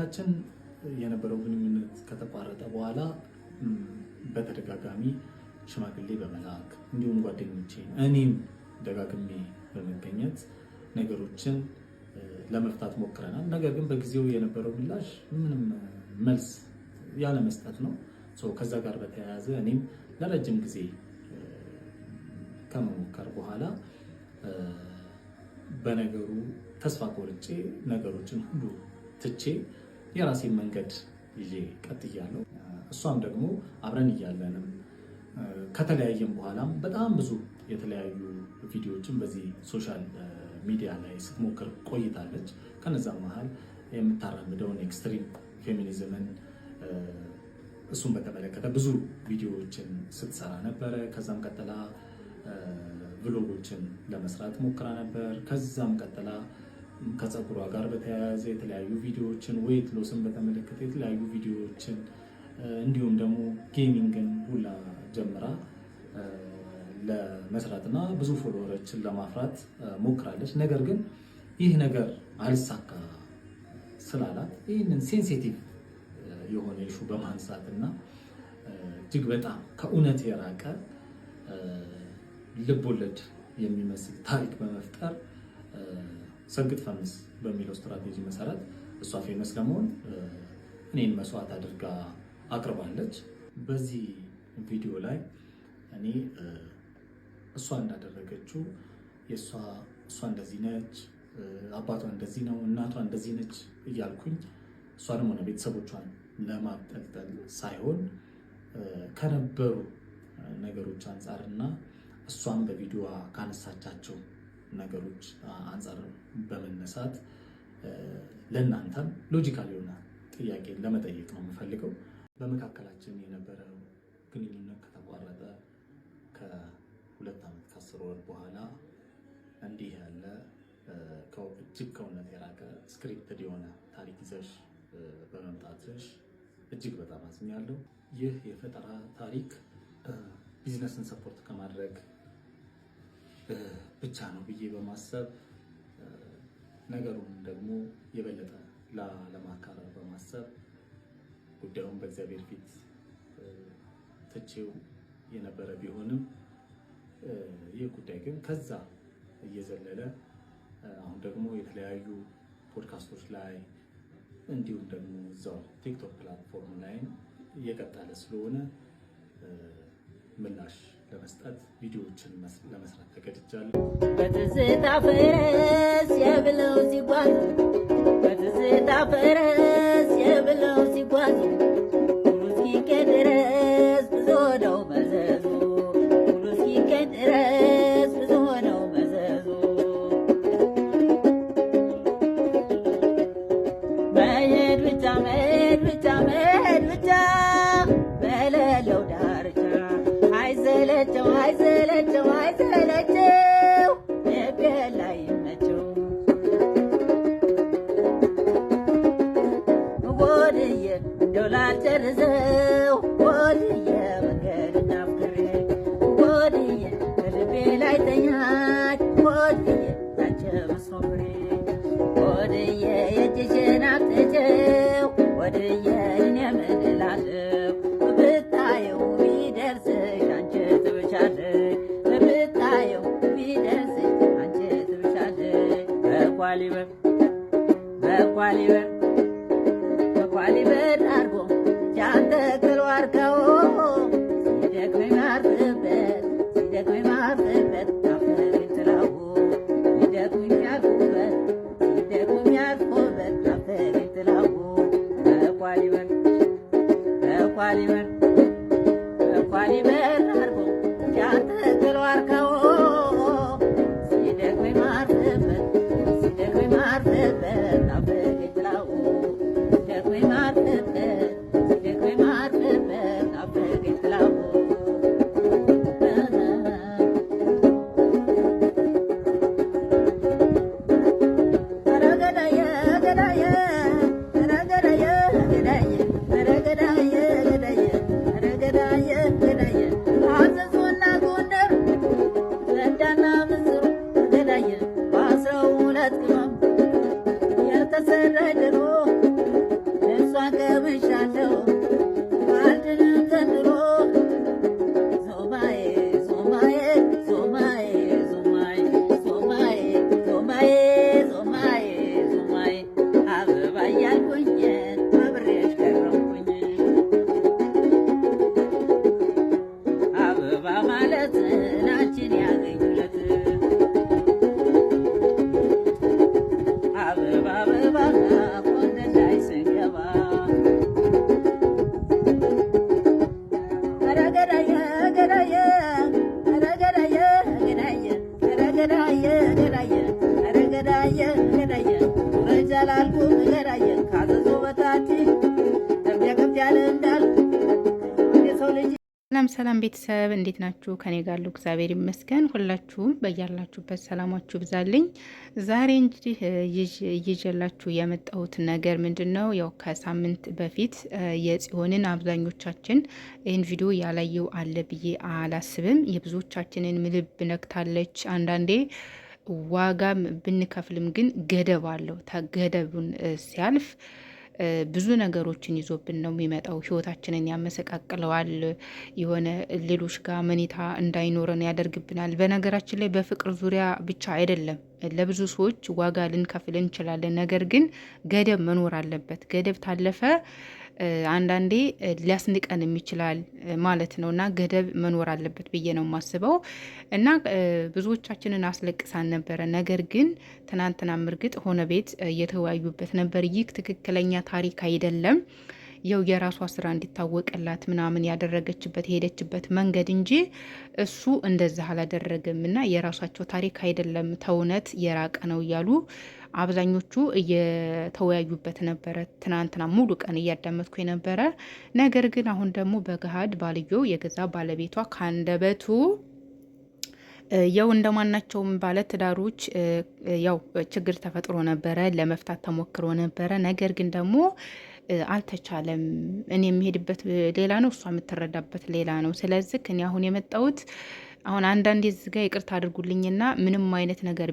ታችን የነበረው ግንኙነት ከተቋረጠ በኋላ በተደጋጋሚ ሽማግሌ በመላክ እንዲሁም ጓደኞቼ እኔም ደጋግሜ በመገኘት ነገሮችን ለመፍታት ሞክረናል። ነገር ግን በጊዜው የነበረው ምላሽ ምንም መልስ ያለ መስጠት ነው። ከዛ ጋር በተያያዘ እኔም ለረጅም ጊዜ ከመሞከር በኋላ በነገሩ ተስፋ ቆርጬ ነገሮችን ሁሉ ትቼ የራሴን መንገድ ይዤ ቀጥያለሁ። እሷም ደግሞ አብረን እያለንም ከተለያየም በኋላም በጣም ብዙ የተለያዩ ቪዲዮዎችን በዚህ ሶሻል ሚዲያ ላይ ስትሞክር ቆይታለች። ከነዛም መሀል የምታራምደውን ኤክስትሪም ፌሚኒዝምን እሱን በተመለከተ ብዙ ቪዲዮዎችን ስትሰራ ነበረ። ከዛም ቀጥላ ብሎጎችን ለመስራት ሞክራ ነበር። ከዛም ቀጥላ ከፀጉሯ ጋር በተያያዘ የተለያዩ ቪዲዮዎችን፣ ዌይት ሎስን በተመለከተ የተለያዩ ቪዲዮዎችን እንዲሁም ደግሞ ጌሚንግን ሁላ ጀምራ ለመስራትና ብዙ ፎሎወሮችን ለማፍራት ሞክራለች። ነገር ግን ይህ ነገር አልሳካ ስላላት ይህንን ሴንሲቲቭ የሆነ ኢሹ በማንሳትና እጅግ በጣም ከእውነት የራቀ ልቦለድ የሚመስል ታሪክ በመፍጠር ሰግጥ ፈምስ በሚለው ስትራቴጂ መሰረት እሷ ፌመስ ለመሆን እኔን መስዋዕት አድርጋ አቅርባለች። በዚህ ቪዲዮ ላይ እኔ እሷ እንዳደረገችው እሷ እንደዚህ ነች፣ አባቷ እንደዚህ ነው፣ እናቷ እንደዚህ ነች እያልኩኝ እሷንም ሆነ ቤተሰቦቿን ለማጠልጠል ሳይሆን ከነበሩ ነገሮች አንጻርና እሷም በቪዲዮ ካነሳቻቸው ነገሮች አንጻር በመነሳት ለእናንተም ሎጂካል የሆነ ጥያቄ ለመጠየቅ ነው የምፈልገው። በመካከላችን የነበረው ግንኙነት ከተቋረጠ ከ2 ዓመት ከ10 ወር በኋላ እንዲህ ያለ እጅግ ከእውነት የራቀ ስክሪፕትድ የሆነ ታሪክ ይዘሽ በመምጣትሽ እጅግ በጣም አዝኛለሁ። ይህ የፈጠራ ታሪክ ቢዝነስን ሰፖርት ከማድረግ ብቻ ነው ብዬ በማሰብ ነገሩን ደግሞ የበለጠ ለማካረር በማሰብ ጉዳዩን በእግዚአብሔር ፊት ትቼው የነበረ ቢሆንም ይህ ጉዳይ ግን ከዛ እየዘለለ አሁን ደግሞ የተለያዩ ፖድካስቶች ላይ እንዲሁም ደግሞ እዛው ቲክቶክ ፕላትፎርም ላይ እየቀጠለ ስለሆነ ምላሽ ለመስጠት ቪዲዮዎችን ለመስራት ተገድጃለሁ። በትዝታ ፈረስ የብለው ሲጓዝ በትዝታ ፈረስ የብለው ሲጓዝ ሁሉ እስኪገኝ ድረስ ብዙ ነው መዘዙ ሁሉ እስኪገኝ ድረስ ብዙ ነው መዘዙ መሄድ ብቻ መሄድ ብቻ መሄድ ብቻ በሌለው ዳርቻ አይሰለቸው አይሰለቸው አይሰለቸው ልቤ ላይ ይመቸው ወድዬ እንደው ላልጨርሰው ወድዬ መንገድ ናፍቅሬ ወድዬ ከልቤ ላይ ተኛች ወድዬ ታች መስኖሬ ወድዬ የእጅሽን አትጨው ወድዬ እኔ ምን እላለሁ ብታየው ቢደርስሽ አንቺ ትብሻለሽ ብታየው ቢደርስሽ አንቺ ትብሻለሽ በኳሊበር በኳሊበር በኳሊበር አድርጎ ጃንተ ክሏርከው ሲደክመኝ ማርፍበት ሲደክመኝ ማርፍበት ናፍቀኝ ትላው ሲደክመኝ ያርፉበት ሲደክመኝ ያርፉበት ናፍቀኝ ትላው በኳሊበር በኳሊበር በኳሊበር አድርጎ ጃንተ ክሏርከው ሲደክመኝ ማርፍበት ሲደክመኝ ማርፍበት ናፍቀኝ ትላው ሲደክመኝ ማርፍበት ሲደክመኝ ማርፍበት ናፍቀኝ ትላው ገዳየ ገዳየ ገዳየ ገዳየ ገዳየ ቀምሻለሁ አልድንም ዘንድሮ ዞማዬ ዞማዬ ዞማዬ ዞማዬ ዞማዬ ዞማዬ ዞማዬ ዞማዬ አበባ እያልኩኝ አብሬሽ ቀረብኩኝ አበባ ማለት ናችን ያገኙለት አበባ አበባ ኮንደል ላይ ስንገባ ኧረ ገዳዬ ገዳዬ ኧረ ገዳዬ ገዳዬ ኧረ ገዳዬ ገዳዬ ኧረ ገዳዬ ገዳዬ ውረጅ አላልኩም ገዳዬ ካዘዞ በታች ከብያ ከብያ ያለ እንዳልኩ የሰው ልጅ ሰላም ሰላም ቤተሰብ እንዴት ናችሁ? ከኔ ጋር ያለው እግዚአብሔር ይመስገን። ሁላችሁም በያላችሁበት ሰላማችሁ ብዛልኝ። ዛሬ እንግዲህ ይዤላችሁ የመጣሁት ነገር ምንድን ነው? ያው ከሳምንት በፊት የጽዮንን አብዛኞቻችን ይህን ቪዲዮ ያላየው አለ ብዬ አላስብም። የብዙዎቻችንን ልብ ነክታለች። አንዳንዴ ዋጋም ብንከፍልም ግን ገደብ አለው። ገደቡን ሲያልፍ ብዙ ነገሮችን ይዞብን ነው የሚመጣው። ህይወታችንን ያመሰቃቅለዋል። የሆነ ሌሎች ጋር መኔታ እንዳይኖረን ያደርግብናል። በነገራችን ላይ በፍቅር ዙሪያ ብቻ አይደለም፣ ለብዙ ሰዎች ዋጋ ልንከፍል እንችላለን። ነገር ግን ገደብ መኖር አለበት። ገደብ ታለፈ አንዳንዴ ሊያስንቀንም ይችላል ማለት ነው እና ገደብ መኖር አለበት ብዬ ነው የማስበው። እና ብዙዎቻችንን አስለቅሳን ነበረ። ነገር ግን ትናንትናም እርግጥ ሆነ ቤት እየተወያዩበት ነበር። ይህ ትክክለኛ ታሪክ አይደለም። ያው የራሷ ስራ እንዲታወቅላት ምናምን ያደረገችበት የሄደችበት መንገድ እንጂ እሱ እንደዛ አላደረገም እና የራሳቸው ታሪክ አይደለም፣ ተውነት የራቀ ነው እያሉ አብዛኞቹ እየተወያዩበት ነበረ። ትናንትና ሙሉ ቀን እያዳመጥኩ የነበረ ነገር ግን አሁን ደግሞ በገሃድ ባልየው የገዛ ባለቤቷ ካንደበቱ ያው እንደማናቸውም ባለ ትዳሮች ያው ችግር ተፈጥሮ ነበረ፣ ለመፍታት ተሞክሮ ነበረ። ነገር ግን ደግሞ አልተቻለም። እኔ የሚሄድበት ሌላ ነው፣ እሷ የምትረዳበት ሌላ ነው። ስለዚህ እኔ አሁን የመጣሁት አሁን አንዳንዴ እዚህ ጋር ይቅርታ አድርጉልኝና ምንም አይነት ነገር